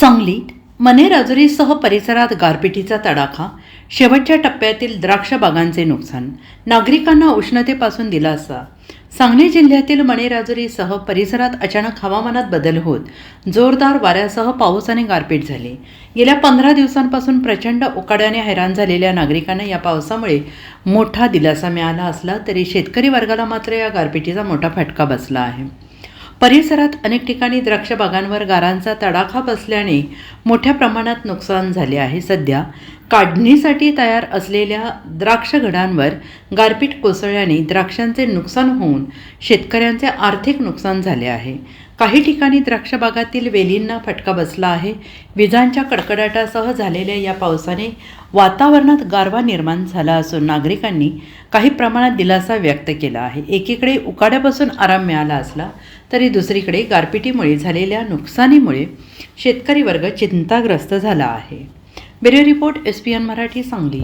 सांगलीत मनेराजुरीसह परिसरात गारपिटीचा तडाखा, शेवटच्या टप्प्यातील द्राक्ष बागांचे नुकसान, नागरिकांना उष्णतेपासून दिलासा. सांगली जिल्ह्यातील मनेराजुरीसह परिसरात अचानक हवामानात बदल होत जोरदार वाऱ्यासह पाऊस आणि गारपीट झाली. गेल्या 15 दिवसांपासून प्रचंड उकाड्याने हैराण झालेल्या नागरिकांना या पावसामुळे मोठा दिलासा मिळाला असला तरी शेतकरी वर्गाला मात्र या गारपिटीचा मोठा फटका बसला आहे. परिसरात अनेक ठिकाणी द्राक्ष बागांवर गारांचा तडाखा बसल्याने मोठ्या प्रमाणात नुकसान झाले आहे. सध्या काढणीसाठी तयार असलेल्या द्राक्ष घडांवर गारपीट कोसळल्याने द्राक्षांचे नुकसान होऊन शेतकऱ्यांचे आर्थिक नुकसान झाले आहे. काही ठिकाणी द्राक्ष बागातील वेलींना फटका बसला आहे. विजांच्या कडकडाटासह झालेल्या या पावसाने वातावरणात गारवा निर्माण झाला असून नागरिकांनी काही प्रमाणात दिलासा व्यक्त केला आहे. एकीकडे उकाड्यापासून आराम मिळाला असला तरी दुसरीकडे गारपिटीमुळे झालेल्या नुकसानीमुळे शेतकरी वर्ग चिंताग्रस्त झाला आहे. Bureau report SPN Marathi, Sangli.